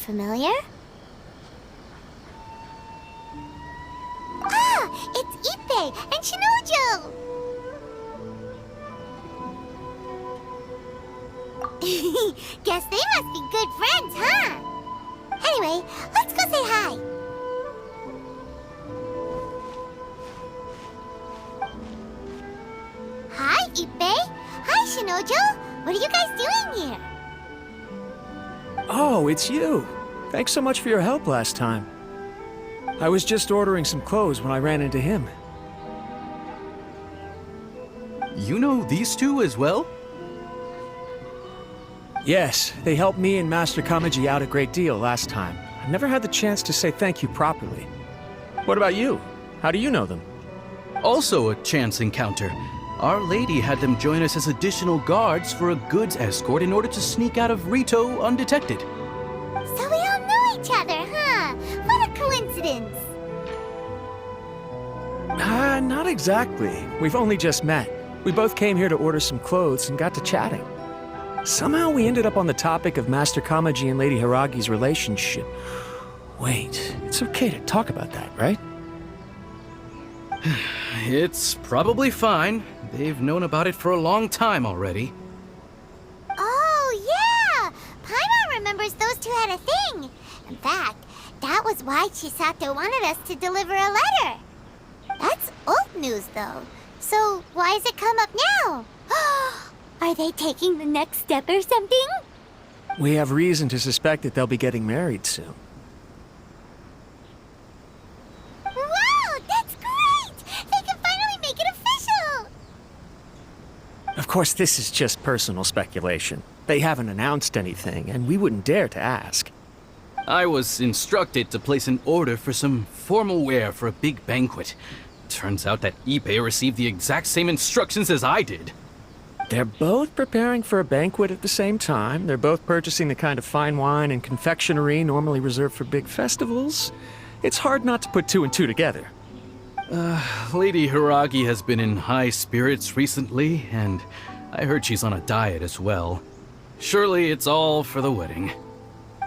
familiar? Ah! It's Ippei and Shinojo! Guess they must be good friends, huh? Anyway, let's go say hi. Hi, Ippei. Hi, Shinojo. What are you guys doing here? Oh, it's you. Thanks so much for your help last time. I was just ordering some clothes when I ran into him. You know these two as well? Yes, they helped me and Master Kamaji out a great deal last time. I never had the chance to say thank you properly. What about you? How do you know them? Also a chance encounter. Our lady had them join us as additional guards for a goods escort in order to sneak out of Rito undetected. So we all know each other, huh? What a coincidence. Not exactly. We've only just met. We both came here to order some clothes and got to chatting. Somehow we ended up on the topic of Master Kamaji and Lady Hiragi's relationship. Wait, it's okay to talk about that, right? It's probably fine. They've known about it for a long time already. Oh, yeah! Paimon remembers those two had a thing. In fact, that was why Chisato wanted us to deliver a letter. That's old news, though. So why has it come up now? Are they taking the next step or something? We have reason to suspect that they'll be getting married soon. Wow, that's great! They can finally make it official! Of course, this is just personal speculation. They haven't announced anything, and we wouldn't dare to ask. I was instructed to place an order for some formal wear for a big banquet. Turns out that Ippei received the exact same instructions as I did. They're both preparing for a banquet at the same time. They're both purchasing the kind of fine wine and confectionery normally reserved for big festivals. It's hard not to put two and two together. Lady Hiragi has been in high spirits recently, and I heard she's on a diet as well. Surely it's all for the wedding.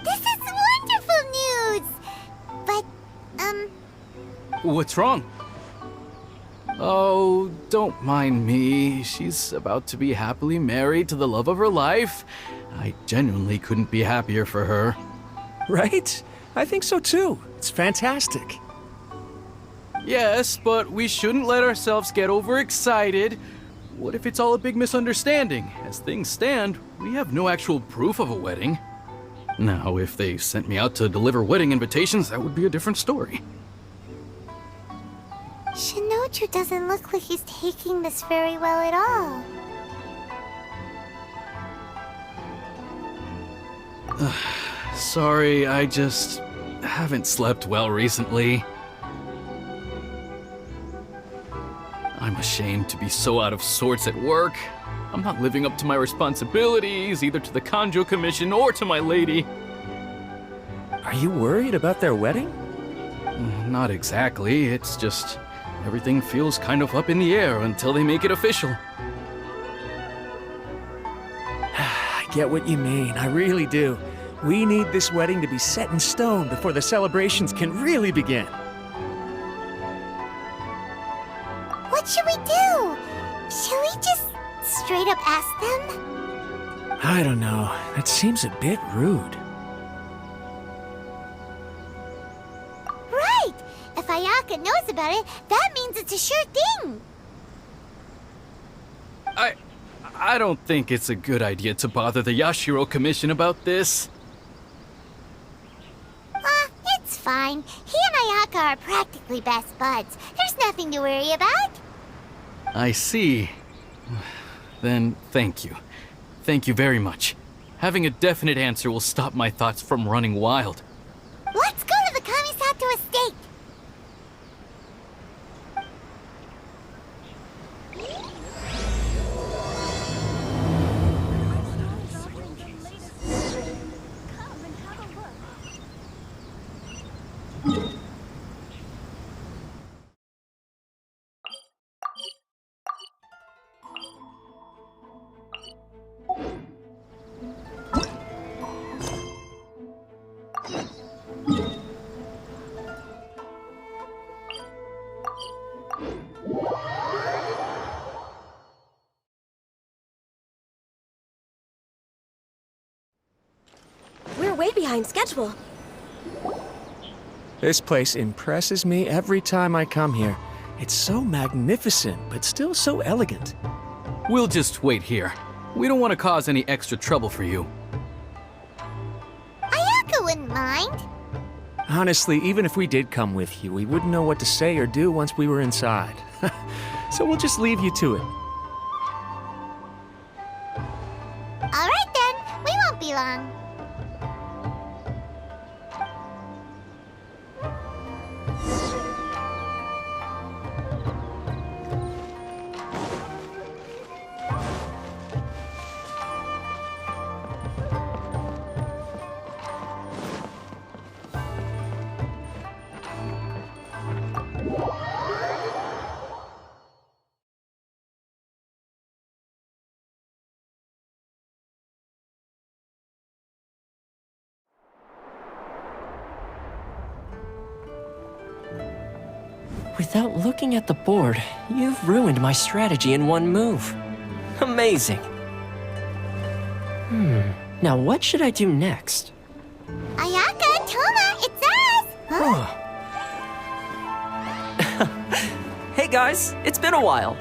This is wonderful news! But, What's wrong? Oh, don't mind me. She's about to be happily married to the love of her life. I genuinely couldn't be happier for her. Right? I think so too. It's fantastic. Yes, but we shouldn't let ourselves get overexcited. What if it's all a big misunderstanding? As things stand, we have no actual proof of a wedding. Now, if they sent me out to deliver wedding invitations, that would be a different story. Shinoju doesn't look like he's taking this very well at all. Sorry, I just haven't slept well recently. I'm ashamed to be so out of sorts at work. I'm not living up to my responsibilities, either to the Kanjo Commission or to my lady. Are you worried about their wedding? Not exactly, it's just everything feels kind of up in the air until they make it official. I get what you mean, I really do. We need this wedding to be set in stone before the celebrations can really begin. What should we do? Should we just straight up ask them? I don't know. That seems a bit rude. Right! If Ayaka knows about it, that means it's a sure thing! I don't think it's a good idea to bother the Yashiro Commission about this. It's fine. He and Ayaka are practically best buds. There's nothing to worry about. I see. Then thank you. Thank you very much. Having a definite answer will stop my thoughts from running wild. Let's go to the Kamisato estate! way behind schedule. This place impresses me every time I come here. It's so magnificent, but still so elegant. We'll just wait here. We don't want to cause any extra trouble for you. Ayaka wouldn't mind. Honestly, even if we did come with you, we wouldn't know what to say or do once we were inside. So we'll just leave you to it. All right then, we won't be long. Without looking at the board, you've ruined my strategy in one move. Amazing. Now what should I do next? Ayaka, Toma, it's us! Huh? Hey guys, it's been a while.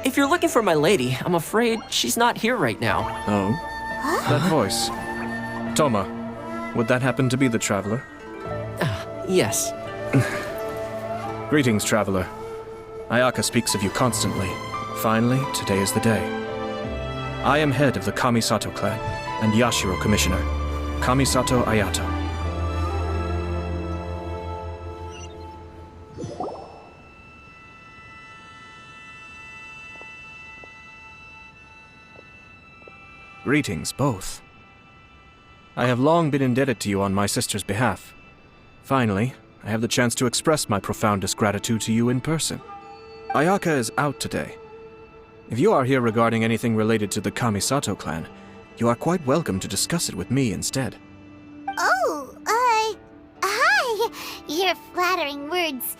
If you're looking for my lady, I'm afraid she's not here right now. Oh? That voice. Toma, would that happen to be the traveler? Yes. Greetings, traveler. Ayaka speaks of you constantly. Finally, today is the day. I am head of the Kamisato clan and Yashiro commissioner, Kamisato Ayato. Greetings, both. I have long been indebted to you on my sister's behalf. Finally, I have the chance to express my profoundest gratitude to you in person. Ayaka is out today. If you are here regarding anything related to the Kamisato clan, you are quite welcome to discuss it with me instead. Oh, hi. Your flattering words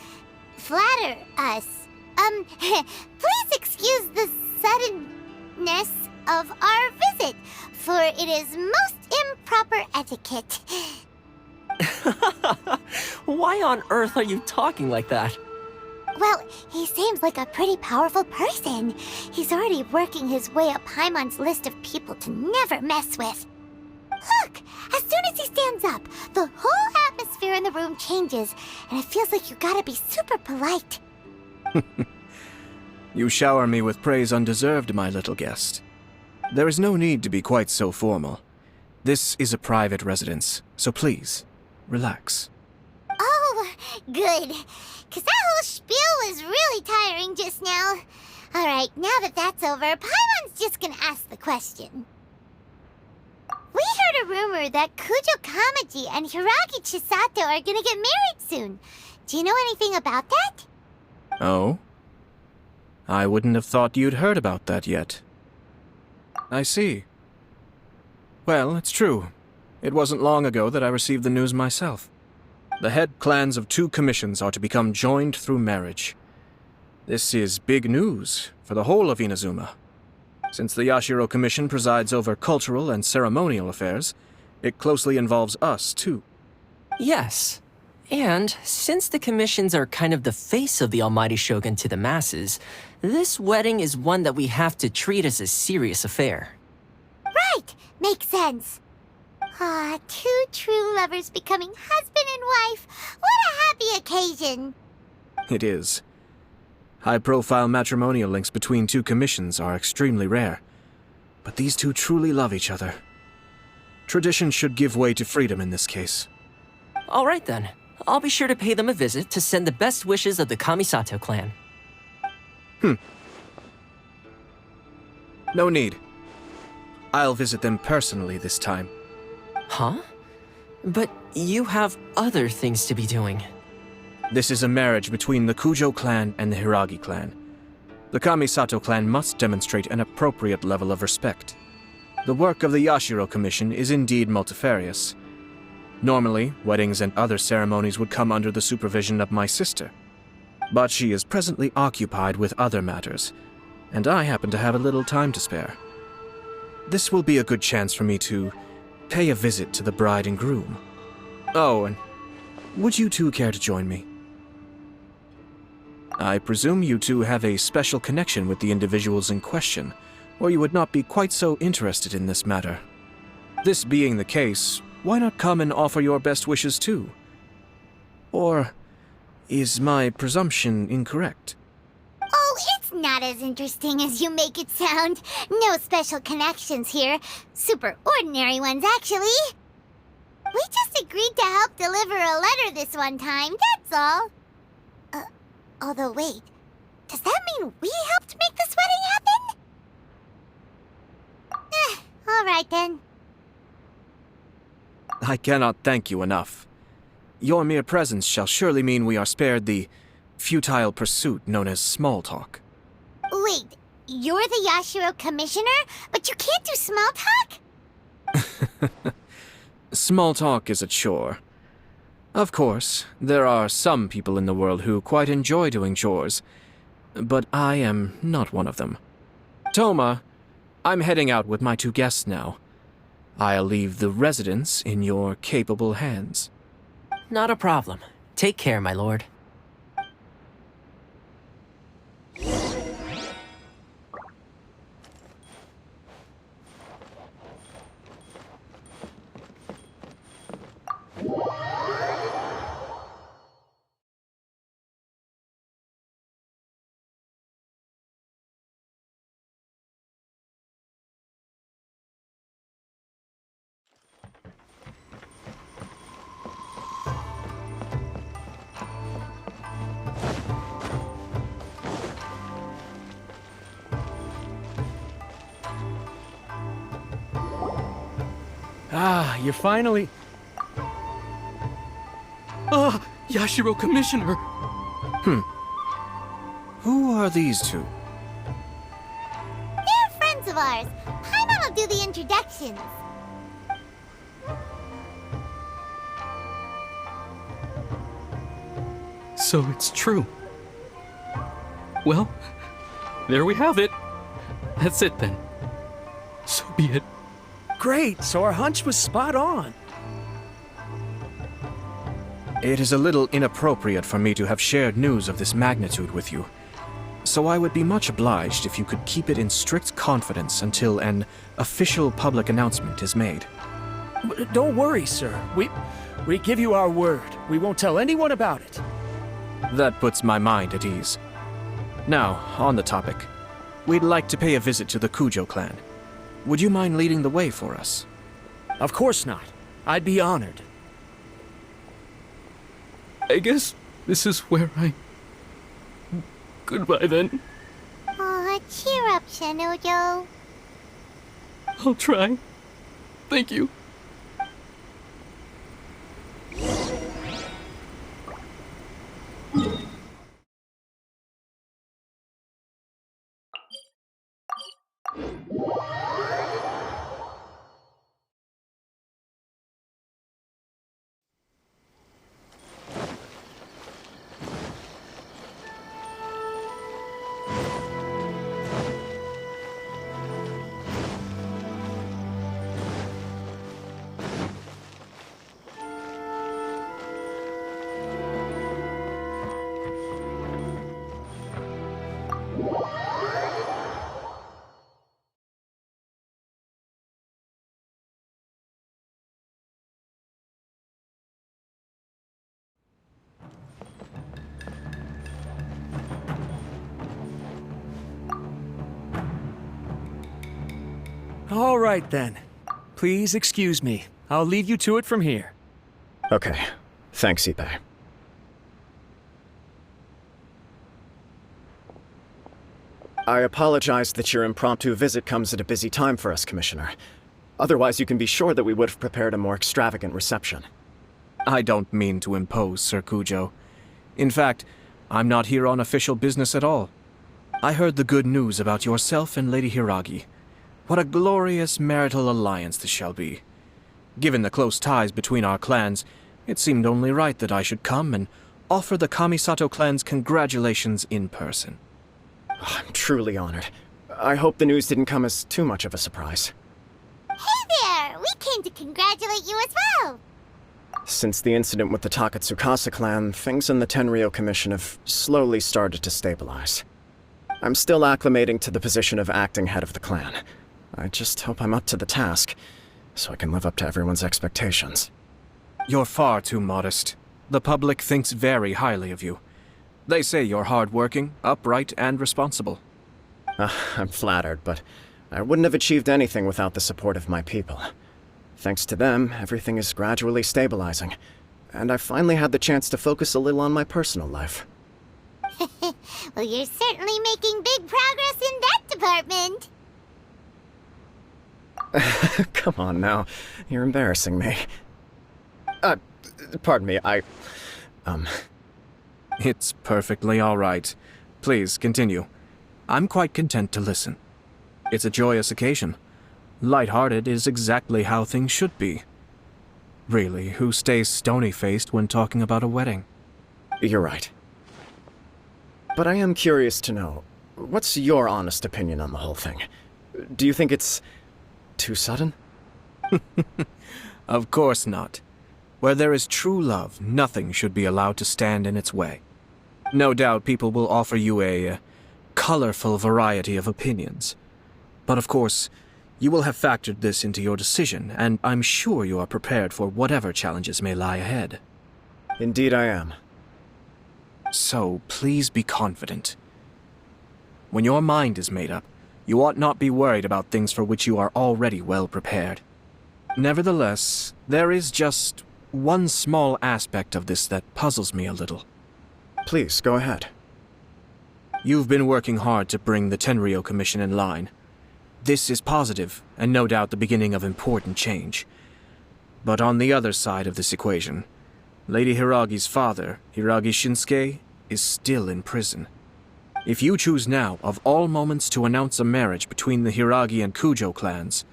flatter us. Please excuse the suddenness of our visit, for it is most improper etiquette. Why on earth are you talking like that? Well, he seems like a pretty powerful person. He's already working his way up Paimon's list of people to never mess with. Look! As soon as he stands up, the whole atmosphere in the room changes, and it feels like you gotta be super polite. You shower me with praise undeserved, my little guest. There is no need to be quite so formal. This is a private residence, so please, relax. Oh, good. 'Cause that whole spiel was really tiring just now. Alright, now that that's over, Paimon's just gonna ask the question. We heard a rumor that Kujo Kamaji and Hiragi Chisato are gonna get married soon. Do you know anything about that? Oh? I wouldn't have thought you'd heard about that yet. I see. Well, it's true. It wasn't long ago that I received the news myself. The head clans of 2 commissions are to become joined through marriage. This is big news for the whole of Inazuma. Since the Yashiro Commission presides over cultural and ceremonial affairs, it closely involves us, too. Yes. And since the commissions are kind of the face of the Almighty Shogun to the masses, this wedding is one that we have to treat as a serious affair. Right! Makes sense. Ah, 2 true lovers becoming husband and wife. What a happy occasion! It is. High-profile matrimonial links between 2 commissions are extremely rare. But these 2 truly love each other. Tradition should give way to freedom in this case. All right then. I'll be sure to pay them a visit to send the best wishes of the Kamisato clan. No need. I'll visit them personally this time. Huh? But you have other things to be doing. This is a marriage between the Kujo clan and the Hiragi clan. The Kamisato clan must demonstrate an appropriate level of respect. The work of the Yashiro Commission is indeed multifarious. Normally, weddings and other ceremonies would come under the supervision of my sister. But she is presently occupied with other matters, and I happen to have a little time to spare. This will be a good chance for me to pay a visit to the bride and groom. Oh, and would you two care to join me? I presume you two have a special connection with the individuals in question, or you would not be quite so interested in this matter. This being the case, why not come and offer your best wishes too? Or is my presumption incorrect? Oh, it's not as interesting as you make it sound. No special connections here. Super ordinary ones, actually. We just agreed to help deliver a letter this one time, that's all. Although wait, does that mean we helped make this wedding happen? Alright then. I cannot thank you enough. Your mere presence shall surely mean we are spared the futile pursuit known as small talk. Wait, you're the Yashiro commissioner, but you can't do small talk? Small talk is a chore. Of course, there are some people in the world who quite enjoy doing chores, but I am not one of them. Toma, I'm heading out with my two guests now. I'll leave the residence in your capable hands. Not a problem. Take care, my lord. Ah, you're finally... Ah, Yashiro Commissioner! Who are these two? They're friends of ours. Paimon will do the introductions. So it's true. Well, there we have it. That's it then. So be it. Great, so our hunch was spot on. It is a little inappropriate for me to have shared news of this magnitude with you, so I would be much obliged if you could keep it in strict confidence until an official public announcement is made. Don't worry, sir. We give you our word. We won't tell anyone about it. That puts my mind at ease. Now, on the topic. We'd like to pay a visit to the Kujo clan. Would you mind leading the way for us? Of course not. I'd be honored. I guess this is where I... Goodbye then. Aw, cheer up, Shinojo. I'll try. Thank you. All right, then. Please excuse me. I'll lead you to it from here. Okay. Thanks, Ippei. I apologize that your impromptu visit comes at a busy time for us, Commissioner. Otherwise, you can be sure that we would have prepared a more extravagant reception. I don't mean to impose, Sir Kujo. In fact, I'm not here on official business at all. I heard the good news about yourself and Lady Hiragi. What a glorious marital alliance this shall be. Given the close ties between our clans, it seemed only right that I should come and offer the Kamisato clan's congratulations in person. I'm truly honored. I hope the news didn't come as too much of a surprise. Hey there! We came to congratulate you as well! Since the incident with the Takatsukasa clan, things in the Tenryou Commission have slowly started to stabilize. I'm still acclimating to the position of acting head of the clan. I just hope I'm up to the task, so I can live up to everyone's expectations. You're far too modest. The public thinks very highly of you. They say you're hardworking, upright, and responsible. I'm flattered, but I wouldn't have achieved anything without the support of my people. Thanks to them, everything is gradually stabilizing, and I finally had the chance to focus a little on my personal life. Well, you're certainly making big progress in that department. Come on now, you're embarrassing me. Pardon me, It's perfectly all right. Please, continue. I'm quite content to listen. It's a joyous occasion. Light-hearted is exactly how things should be. Really, who stays stony-faced when talking about a wedding? You're right. But I am curious to know, what's your honest opinion on the whole thing? Do you think it's too sudden? Of course not. Where there is true love, nothing should be allowed to stand in its way. No doubt people will offer you a colorful variety of opinions. But of course, you will have factored this into your decision, and I'm sure you are prepared for whatever challenges may lie ahead. Indeed I am. So, please be confident. When your mind is made up, you ought not be worried about things for which you are already well prepared. Nevertheless, there is just one small aspect of this that puzzles me a little. Please, go ahead. You've been working hard to bring the Tenryou Commission in line. This is positive, and no doubt the beginning of important change. But on the other side of this equation, Lady Hiragi's father, Hiragi Shinsuke, is still in prison. If you choose now, of all moments, to announce a marriage between the Hiragi and Kujo clans,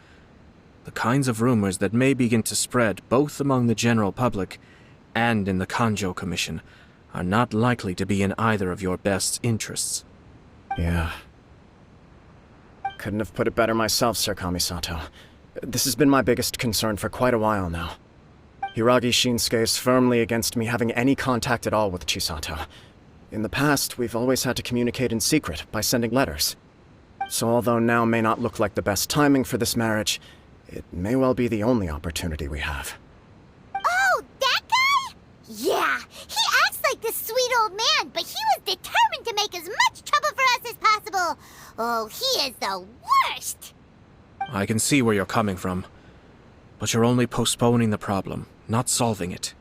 the kinds of rumors that may begin to spread both among the general public and in the Kanjo Commission are not likely to be in either of your best interests. Yeah. Couldn't have put it better myself, Sir Kamisato. This has been my biggest concern for quite a while now. Hiragi Shinsuke is firmly against me having any contact at all with Chisato. In the past, we've always had to communicate in secret by sending letters. So although now may not look like the best timing for this marriage, it may well be the only opportunity we have. Oh, that guy? Yeah, he acts like this sweet old man, but he was determined to make as much trouble for us as possible. Oh, he is the worst! I can see where you're coming from, but you're only postponing the problem, not solving it.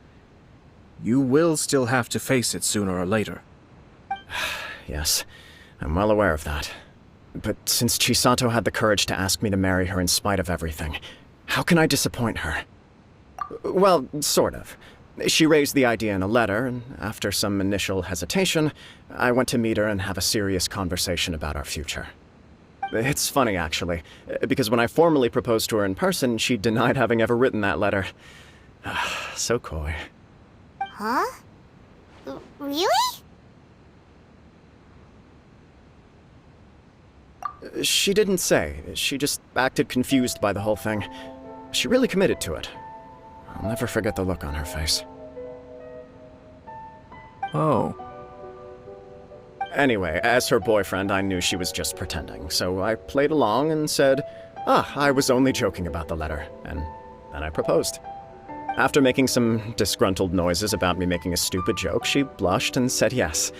You will still have to face it sooner or later. Yes, I'm well aware of that. But since Chisato had the courage to ask me to marry her in spite of everything, how can I disappoint her? Well, sort of. She raised the idea in a letter, and after some initial hesitation, I went to meet her and have a serious conversation about our future. It's funny, actually, because when I formally proposed to her in person, she denied having ever written that letter. So coy. Huh? Really? She didn't say. She just acted confused by the whole thing. She really committed to it. I'll never forget the look on her face. Oh. Anyway, as her boyfriend, I knew she was just pretending, so I played along and said, I was only joking about the letter, and then I proposed. After making some disgruntled noises about me making a stupid joke, she blushed and said yes.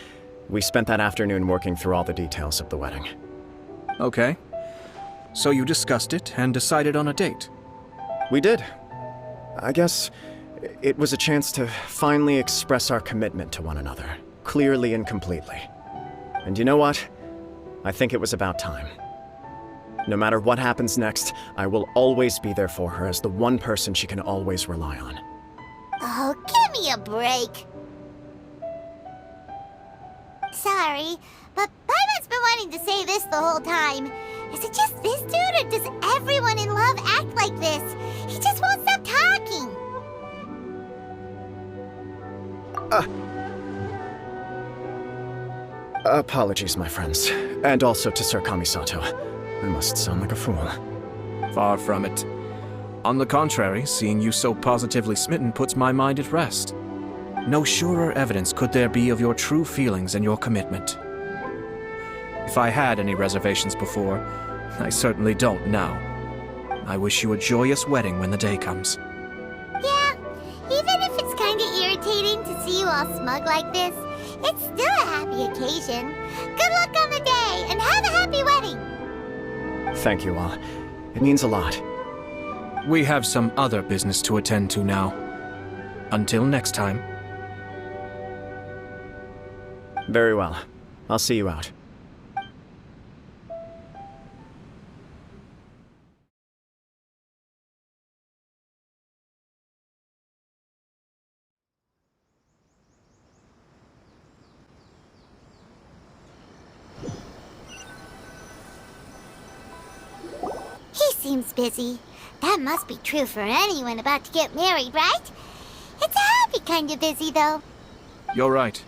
We spent that afternoon working through all the details of the wedding. Okay. So you discussed it and decided on a date? We did. I guess it was a chance to finally express our commitment to one another, clearly and completely. And you know what? I think it was about time. No matter what happens next, I will always be there for her as the one person she can always rely on. Oh, give me a break. Sorry, but Paimon's been wanting to say this the whole time. Is it just this dude, or does everyone in love act like this? He just won't stop talking. Apologies, my friends. And also to Sir Kamisato. I must sound like a fool. Far from it. On the contrary, seeing you so positively smitten puts my mind at rest. No surer evidence could there be of your true feelings and your commitment. If I had any reservations before, I certainly don't now. I wish you a joyous wedding when the day comes. Yeah, even if it's kinda irritating to see you all smug like this, it's still a happy occasion. Good luck on the day, and have a happy wedding! Thank you all. It means a lot. We have some other business to attend to now. Until next time. Very well. I'll see you out. He seems busy. That must be true for anyone about to get married, right? It's a happy kind of busy, though. You're right.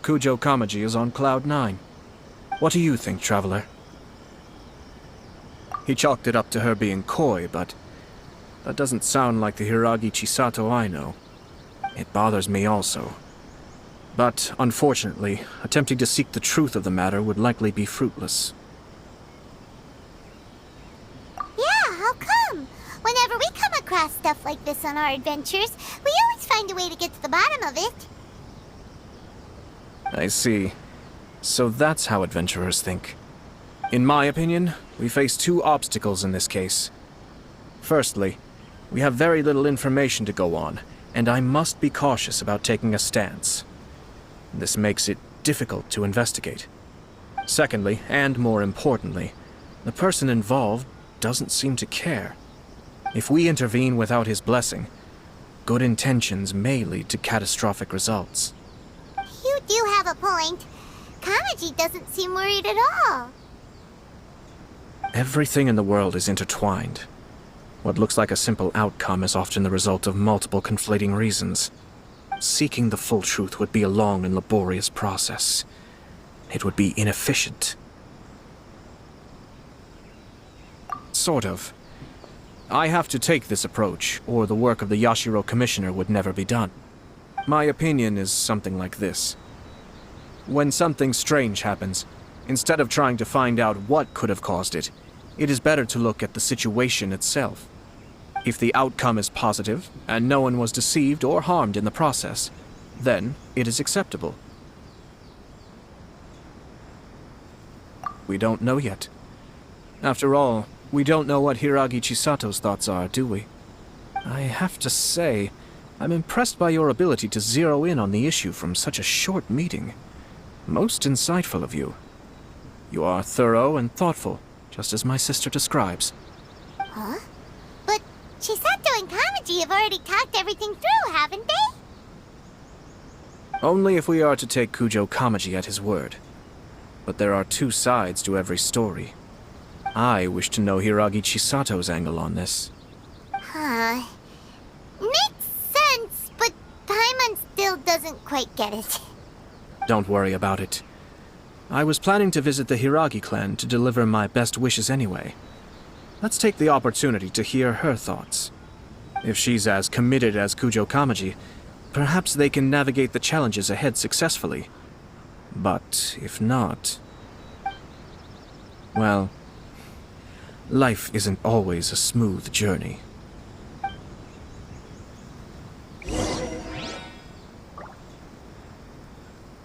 Kujo Kamaji is on cloud 9. What do you think, Traveler? He chalked it up to her being coy, but that doesn't sound like the Hiragi Chisato I know. It bothers me also. But, unfortunately, attempting to seek the truth of the matter would likely be fruitless. Yeah, how come? Whenever we come across stuff like this on our adventures, we always find a way to get to the bottom of it. I see. So that's how adventurers think. In my opinion, we face two obstacles in this case. Firstly, we have very little information to go on, and I must be cautious about taking a stance. This makes it difficult to investigate. Secondly, and more importantly, the person involved doesn't seem to care. If we intervene without his blessing, good intentions may lead to catastrophic results. You do have a point. Kamaji doesn't seem worried at all. Everything in the world is intertwined. What looks like a simple outcome is often the result of multiple conflating reasons. Seeking the full truth would be a long and laborious process. It would be inefficient. Sort of. I have to take this approach, or the work of the Yashiro Commissioner would never be done. My opinion is something like this. When something strange happens, instead of trying to find out what could have caused it, it is better to look at the situation itself. If the outcome is positive, and no one was deceived or harmed in the process, then it is acceptable. We don't know yet. After all, we don't know what Hiragi Chisato's thoughts are, do we? I have to say, I'm impressed by your ability to zero in on the issue from such a short meeting. Most insightful of you. You are thorough and thoughtful, just as my sister describes. Huh? But Chisato and Kamaji have already talked everything through, haven't they? Only if we are to take Kujo Kamaji at his word. But there are two sides to every story. I wish to know Hiragi Chisato's angle on this. Huh. Makes sense, but Paimon still doesn't quite get it. Don't worry about it. I was planning to visit the Hiragi clan to deliver my best wishes anyway. Let's take the opportunity to hear her thoughts. If she's as committed as Kujo Kamaji, perhaps they can navigate the challenges ahead successfully. But if not... well, life isn't always a smooth journey.